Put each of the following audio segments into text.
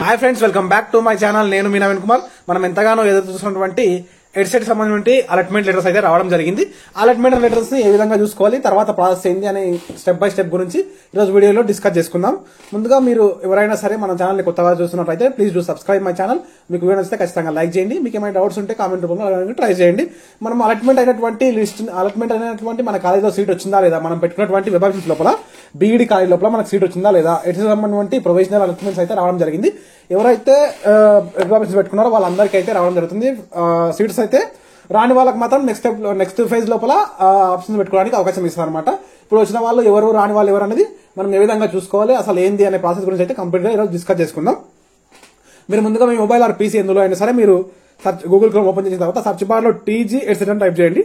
Hi friends, welcome back to my channel. నేను మీ నవీన్ కుమార్. మనం ఎంతగానో ఎదురు చూస్తున్నటువంటి ఎడ్సెట్ సంబంధించి అలాట్మెంట్ లెటర్స్ అయితే రావడం జరిగింది. అలాట్మెంట్ లెటర్స్ ని ఏ విధంగా చూసుకోవాలి, తర్వాత ప్రాసెస్ ఏంటి అనే స్టెప్ బై స్టెప్ గురించి ఈరోజు వీడియోలో డిస్కస్ చేసుకుందాం. ముందుగా మీరు ఎవరైనా సరే మన ఛానల్ ని కొత్తగా చూస్తున్నట్లయితే please do subscribe my channel. మీకు వీడియో నచ్చితే ఖచ్చితంగా లైక్ చేయండి. మీకు ఏమైనా డౌట్స్ ఉంటే కామెంట్ రూపంలో ట్రై చేయండి. మనం అలాట్మెంట్ అయినటువంటి మన కాలేజీలో సీట్ వచ్చిందా లేదా, మనం పెట్టుకున్నటువంటి వెబ్ ఆప్షన్స్ లోపల బీఈడి కాలేజ్ లోపల మనకు సీట్ వచ్చిందా లేదా, ఎడ్సెట్ సంబంధించి ప్రొవిజనల్ అలాట్మెంట్స్ అయితే రావడం జరిగింది. ఎవరైతే వెబ్ ఆప్షన్స్ పెట్టుకున్నారో వాళ్ళందరికీ అయితే రావడం జరుగుతుంది. సీట్స్ అయితే రాని వాళ్ళకి మాత్రం నెక్స్ట్ ఫేజ్ లోపల ఆప్షన్స్ పెట్టుకోవడానికి అవకాశం ఇస్తారు అనమాట. ఇప్పుడు వచ్చిన వాళ్ళు ఎవరు, రాని వాళ్ళు ఎవరు అనేది మనం ఏ విధంగా చూసుకోవాలి, అసలు ఏంది అనే ప్రాసెస్ గురించి అయితే కంప్లీట్ గా ఈరోజు డిస్కస్ చేసుకుందాం. మీరు ముందుగా మీ మొబైల్ ఆర్ పీసీ ఎందులో అయినా సరే మీరు గూగుల్ క్రోమ్ ఓపెన్ చేసిన తర్వాత సర్చ్ బార్ లో టీజీ ఎడ్సెట్ అని టైప్ చేయండి.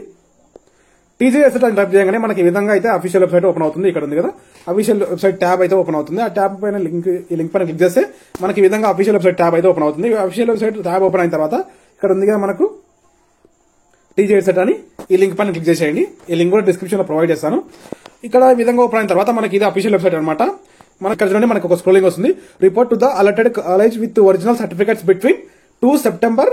టీజీ ఎడ్సెట్ అని టైప్ చేయగానే మనకి ఈ విధంగా అయితే అఫీషియల్ వెబ్సైట్ ఓపెన్ అవుతుంది. ఇక్కడ ఉంది కదా, అఫీషియల్ వెబ్సైట్ ట్యాబ్ అయితే ఓపెన్ అవుతుంది. ఆ ట్యాబ్ పైన ఈ లింక్ పైన క్లిక్ చేస్తే మనకి ఈ విధంగా అఫీషియల్ వెబ్సైట్ ట్యాబ్ అయితే ఓపెన్ అవుతుంది. అఫీషియల్ వెబ్సైట్ ట్యాబ్ ఓపెన్ అయిన తర్వాత ఇక్కడ ఉంది కదా మనకు టీజీ ఎడ్సెట్ అని, ఈ లింక్ పైన క్లిక్ చేసేయండి. ఈ లింక్ కూడా డిస్క్రిప్షన్ లో ప్రొవైడ్ చేస్తాను. ఇక్కడ ఈ విధంగా ఓపెన్ అయిన తర్వాత మనకి ఇది అఫీషియల్ వెబ్సైట్ అనమాట. మనకి ఇక్కడ చూడండి, మనకు ఒక స్క్రోలింగ్ వస్తుంది. Report to the allotted college with original certificates between 2 September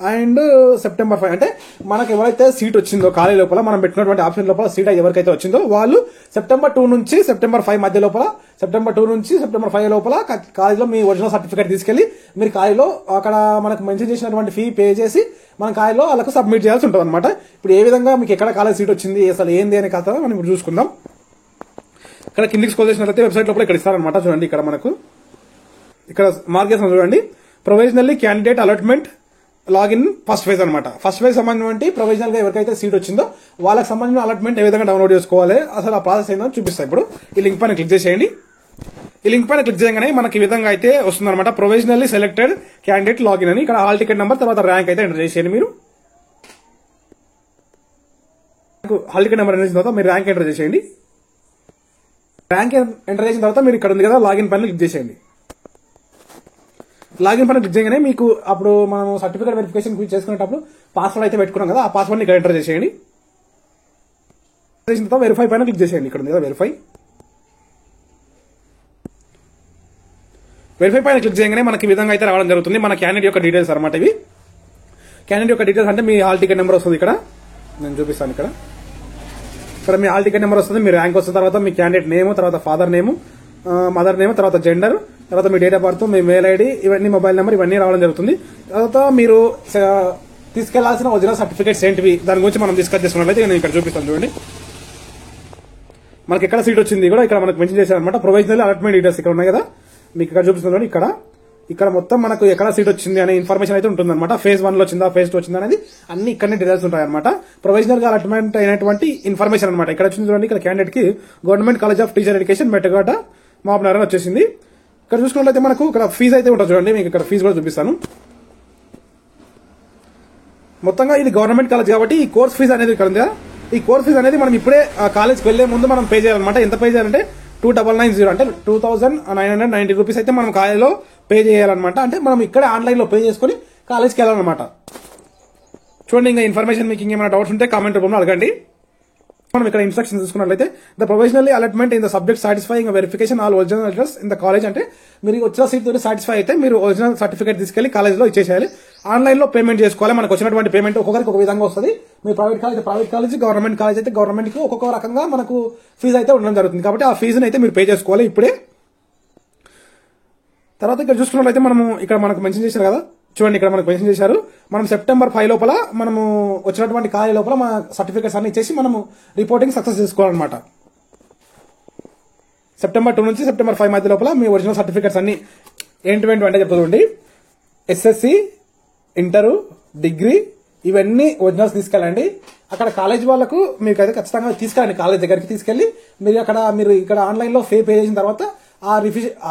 and September 5. అంటే మనకు ఎవరైతే సీట్ వచ్చిందో కాలేజ్ లోపల మనం పెట్టుకున్నటువంటి ఆప్షన్ లోపల సీట్ ఎవరికైతే వచ్చిందో వాళ్ళు సెప్టెంబర్ 2 నుంచి సెప్టెంబర్ 5 మధ్య లోపల, సెప్టెంబర్ 2 నుంచి సెప్టెంబర్ 5 లోపల కాలేజ్లో మీ ఒరిజినల్ సర్టిఫికేట్ తీసుకెళ్లి మీరు కాలేజ్లో అక్కడ మనకు మెన్షన్ చేసినటువంటి ఫీ పే చేసి మన కాలేజ్లో వాళ్ళకు సబ్మిట్ చేయాల్సి ఉంటుంది అనమాట. ఇప్పుడు ఏ విధంగా మీకు ఎక్కడ కాలేజ్ సీట్ వచ్చింది, అసలు ఏంది అనే కథ మనం ఇప్పుడు చూసుకుందాం. ఇక్కడ కిందికి స్క్రోల్ చేసినట్లయితే వెబ్సైట్ లోపల ఇక్కడ ఇస్తారనమాట. చూడండి, ఇక్కడ మనకు ఇక్కడ మార్క్ చేసిన చూడండి, provisionally candidate allotment login first phase అనమాట. ఫస్ట్ ఫేజ్ సంబంధించి ప్రొవిజనల్ గా ఎవరికైతే సీట్ వచ్చిందో వాళ్ళకి సంబంధించిన అలాట్మెంట్ ఏ విధంగా డౌన్లోడ్ చేసుకోవాలి, అసలు ఆ ప్రాసెస్ ఏందో చూపిస్తాయి. ఇప్పుడు ఈ లింక్ పైన క్లిక్ చేసేయండి. ఈ లింక్ పైన క్లిక్ చేయగానే మనకి ఈ విధంగా అయితే వస్తుంది అనమాట. ప్రొవిజనల్లీ సెలెక్టెడ్ క్యాండిడేట్ లాగిన్ అని, ఇక్కడ హాల్ టికెట్ నెంబర్ తర్వాత ర్యాంక్ అయితే ఎంటర్ చేసేయండి. మీరు హాల్ టికెట్ నెంబర్ ఎంటర్ చేసిన తర్వాత మీరు ర్యాంక్ ఎంటర్ చేసేయండి. ర్యాంక్ ఎంటర్ చేసిన తర్వాత మీరు ఇక్కడ ఉంది కదా లాగిన్ పైన క్లిక్ చేసేయండి. లాగిన్ పైన క్లిక్ చేయగానే మీకు అప్పుడు మనం సర్టిఫికేట్ వెరిఫికేషన్ చేసుకునేటప్పుడు పాస్వర్డ్ అయితే పెట్టుకున్నాం కదా, ఆ పాస్వర్డ్ ఇక్కడ ఎంటర్ చేసేయండి. చేసిన తర్వాత వెరిఫై పైన క్లిక్ చేసేయండి. ఇక్కడ ఉంది కదా వెరిఫై పైన క్లిక్ చేయగానే మనకి ఈ విధంగా అయితే రావడం జరుగుతుంది. మన క్యాండిడేట్ యొక్క డీటెయిల్స్ అనమాట. ఇవి క్యాండిడేట్ యొక్క డీటెయిల్స్ అంటే మీ హాల్ టికెట్ నెంబర్ వస్తుంది. ఇక్కడ నేను చూపిస్తాను. ఇక్కడ మీ హాల్ టికెట్ నెంబర్ వస్తుంది, మీ ర్యాంక్ వస్తుంది, తర్వాత మీ క్యాండిడేట్ నేమ్, తర్వాత ఫాదర్ నేమ్, మదర్ నేమ్, తర్వాత జెండర్, తర్వాత మీ డేట్ ఆఫ్ బర్త్, మీ మెయిల్ ఐడి, ఇవన్నీ మొబైల్ నెంబర్ ఇవన్నీ రావడం జరుగుతుంది. తర్వాత మీరు తీసుకెళ్లాల్సిన ఒరిజినల్ సర్టిఫికేట్స్ ఏంటివి దాని గురించి మనం డిస్కస్ చేసుకున్నట్లయితే నేను ఇక్కడ చూపిస్తాను. చూడండి, మనకి ఎక్కడ సీట్ వచ్చింది కూడా ఇక్కడ మనకు మెన్షన్ చేశారు అనమాట. ప్రొవిజనల్ అలాట్మెంట్ డీటెయిల్స్ ఇక్కడ ఉన్నాయి కదా, మీకు ఇక్కడ చూపిస్తుంది. ఇక్కడ మొత్తం మనకు ఎక్కడ సీట్ వచ్చింది అనే ఇన్ఫర్మేషన్ అయితే ఉంటుంది అనమాట. ఫేజ్ 1 లో వచ్చిందా, ఫేజ్ 2 వచ్చిందా అనేది అన్ని ఇక్కడనే డీటెయిల్స్ ఉంటాయి అనమాట. ప్రొవిజనల్ గా అలాట్మెంట్ అయినటువంటి ఇన్ఫర్మేషన్ అనమాట. ఇక్కడ వచ్చింది చూడండి, ఇక్కడ క్యాండిడేట్ కి government college of teacher education Mettagadda Mahabubnagar వచ్చేసింది. ఇక్కడ చూసుకున్నట్లయితే మనకు ఇక్కడ ఫీజు అయితే ఉంటుంది చూడండి, మీకు ఇక్కడ ఫీజు కూడా చూపిస్తాను. మొత్తంగా ఇది గవర్నమెంట్ కాలేజ్ కాబట్టి ఈ కోర్స్ ఫీజు అనేది ఇక్కడ ఉంది. ఈ కోర్స్ ఫీజు అనేది మనం ఇప్పుడే కాలేజ్కి వెళ్లే ముందు మనం పే చేయాలన్నమాట. ఎంత పే చేయాలంటే 2990 అంటే 2990 రూపీస్ అయితే మనం కాలేజ్లో పే చేయాలన్నమాట. అంటే మనం ఇక్కడ ఆన్లైన్ లో పే చేసుకుని కాలేజ్కి వెళ్ళాలన్నమాట. చూడండి, ఇంకా ఇన్ఫర్మేషన్ మీకు ఇంకేమైనా డౌట్స్ ఉంటే కామెంట్ రూపంలో అడగండి. మనం ఇక్కడ ఇన్స్ట్రక్షన్ చూసుకున్నట్లయితే the provisionally allotment in the subject satisfying verification all original letters in the college. అంటే మీరు వచ్చిన సీట్ తోటి సాటిస్ఫై అయితే మీరు ఒరిజినల్ సర్టిఫికేట్ తీసుకెళ్లి కాలేజ్లో ఇచ్చేసేయాలి. ఆన్లైన్ లో పేమెంట్ చేసుకోవాలి. మనకు వచ్చినటువంటి పేమెంట్ ఒక్కొక్కరికి ఒక విధంగా వస్తుంది. మీ ప్రైవేట్ కాలేజ్, గవర్నమెంట్ కాలేజ్ అయితే గవర్నమెంట్ కి ఒక్కొక్క రకంగా మనకు ఫీజు అయితే ఉండడం జరుగుతుంది. కాబట్టి ఆ ఫీజుని అయితే మీరు పే చేసుకోవాలి ఇప్పుడే. తర్వాత ఇక్కడ చూసుకున్నట్లయితే మనకు మెన్షన్ చేశారు కదా, చూడండి ఇక్కడ మనకు మెన్షన్ చేశారు. మనం సెప్టెంబర్ 5 లోపల మనము వచ్చినటువంటి కాలేజ్ లోపల మన సర్టిఫికేట్స్ అన్ని ఇచ్చేసి మనము రిపోర్టింగ్ సక్సెస్ చేసుకోవాలన్నమాట. సెప్టెంబర్ 2 నుంచి సెప్టెంబర్ 5 మధ్య లోపల మీ ఒరిజినల్ సర్టిఫికేట్స్ అన్ని ఏంటి అంటే చెప్తుంది. SSC, ఇంటర్, డిగ్రీ ఇవన్నీ ఒరిజినల్స్ తీసుకెళ్ళండి. అక్కడ కాలేజ్ వాళ్ళకు మీకు అయితే ఖచ్చితంగా తీసుకెళ్ళండి. కాలేజ్ దగ్గరికి తీసుకెళ్లి మీరు ఇక్కడ ఆన్లైన్ లో పే చేసిన తర్వాత ఆ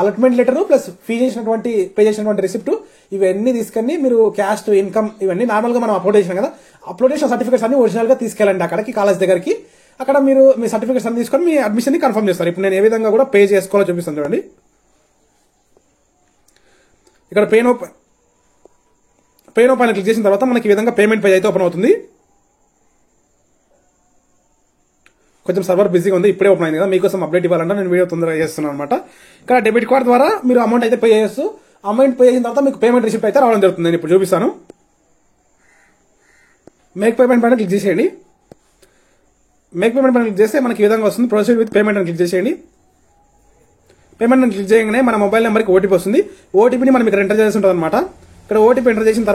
అలాట్మెంట్ లెటర్ ప్లస్ పే చేసినటువంటి రిసిప్ట్ ఇవన్నీ తీసుకెళ్ళి మీరు క్యాస్ట్, ఇన్కమ్ ఇవన్నీ నార్మల్ గా మనం అప్లోడ్ చేసినాం కదా, అప్లోడ్ చేసిన సర్టిఫికేట్స్ అన్ని ఒరిజినల్ గా తీసుకెళ్ళండి అక్కడికి కాలేజ్ దగ్గరికి. అక్కడ మీరు మీ సర్టిఫికేట్స్ అన్ని తీసుకొని మీ అడ్మిషన్ ని కన్ఫర్మ్ చేస్తారు. ఇప్పుడు నేను ఏ విధంగా కూడా పే చేసుకోవాలో చూపిస్తాను చూడండి. ఇక్కడ పే పైన క్లిక్ చేసిన తర్వాత మనకి ఈ విధంగా పేమెంట్ పేజ్ అయితే ఓపెన్ అవుతుంది. కొంచెం సర్వర్ బిజీగా ఉంది, ఇప్పుడే ఓపెన్ అయింది కదా, మీకోసం అప్డేట్ ఇవ్వాలంటే నేను వీడియో తొందరగా చేస్తున్నాను అనమాట. ఇక్కడ డెబిట్ కార్డ్ ద్వారా మీరు అమౌంట్ అయితే పే చేయొచ్చు. అమౌంట్ పే చేసిన తర్వాత మీకు పేమెంట్ రిసిప్ట్ అయితే రావడం జరుగుతుంది. నేను ఇప్పుడు చూపిస్తాను. మేక్ పేమెంట్ పైన క్లిక్ చేసేయండి. మేక్ పేమెంట్ పైన క్లిక్ చేస్తే మనకి ఈ విధంగా వస్తుంది. ప్రొసీడ్ విత్ పేమెంట్ అని క్లిక్ చేసేయండి. పేమెంట్ అని క్లిక్ చేయగానే మన మొబైల్ నెంబర్కి ఓటీపీ వస్తుంది. ఓటీపీని మనం ఇక్కడ ఎంటర్ చేసి ఉంటుంది అనమాట. ఇక్కడ ఓటీపీ ఎంటర్ చేసిన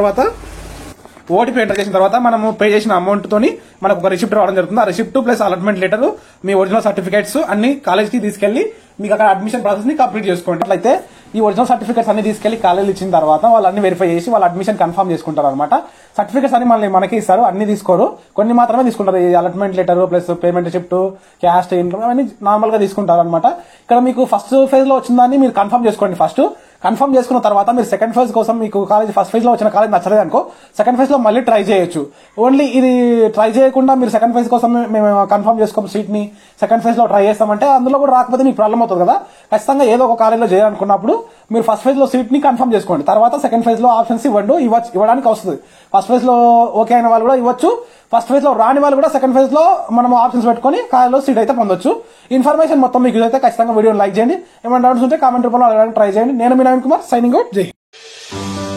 తర్వాత మనము పే చేసిన అమౌంట్ తోని మనకు ఒక రిసిప్ట్ రావడం జరుగుతుంది. ఆ రిసిప్ట్ ప్లస్ అలాట్మెంట్ లెటర్, మీ ఒరిజినల్ సర్టిఫికేట్స్ అన్ని కాలేజ్కి తీసుకెళ్లి మీకు అక్కడ అడ్మిషన్ ప్రాసెస్ ని కంప్లీట్ చేసుకోండి. అట్లయితే ఈ ఒరిజినల్ సర్టిఫికేట్స్ అన్ని తీసుకెళ్లి కాలేజ్ ఇచ్చిన తర్వాత వాళ్ళు అన్ని వెరిఫై చేసి వాళ్ళ అడ్మిషన్ కన్ఫర్మ్ చేసుకుంటారు అనమాట. సర్టిఫికేట్స్ అన్ని మనకి ఇస్తారు, అన్ని తీసుకోరు, కొన్ని మాత్రమే తీసుకుంటారు. ఈ allotment letter plus payment receipt, caste income అవన్నీ నార్మల్ గా తీసుకుంటారు అనమాట. ఇక్కడ మీకు ఫస్ట్ ఫేజ్ లో వచ్చిందని మీరు కన్ఫర్మ్ చేసుకోండి. ఫస్ట్ కన్ఫర్మ్ చేసుకున్న తర్వాత మీరు సెకండ్ ఫేజ్ కోసం మీకు కాలేజ్ ఫస్ట్ ఫేజ్ లో వచ్చిన కాలేజ్ నచ్చలేదు అనుకో, సెకండ్ ఫేజ్ లో మళ్ళీ ట్రై చేయొచ్చు. ఓన్లీ ఇది ట్రై చేయకుండా మీరు సెకండ్ ఫేజ్ కోసం మేము కన్ఫర్మ్ చేసుకోం సీట్ ని, సెకండ్ ఫేజ్ లో ట్రై చేస్తామంటే అందులో కూడా రాకపోతే మీకు ప్రాబ్లం అవుతుంది కదా. ఖచ్చితంగా ఏదో ఒక కాలేజ్ లో చేయాలనుకున్నప్పుడు మీరు ఫస్ట్ ఫేజ్ లో సీట్ ని కన్ఫర్మ్ చేసుకోండి. తర్వాత సెకండ్ ఫేజ్ లో ఆప్షన్స్ ఇవ్వడానికి వస్తుంది. ఫస్ట్ ఫేజ్ లో ఓకే అయిన వాళ్ళు కూడా ఇవ్వచ్చు, ఫస్ట్ ఫేజ్ లో రాని వాళ్ళు కూడా సెకండ్ ఫేజ్ లో మనం ఆప్షన్స్ పెట్టుకుని కాలేజ్ లో సీట్ అయితే పొందొచ్చు. ఇన్ఫర్మేషన్ మొత్తం మీకు అయితే ఖచ్చితంగా వీడియోని లైక్ చేయండి. ఏమైనా డౌట్స్ ఉంటే కామెంట్ రూపంలో అడగడానికి ట్రై చేయండి. నేను మీ నవీన్ కుమార్, సైనింగ్ అవుట్. జై హింద్.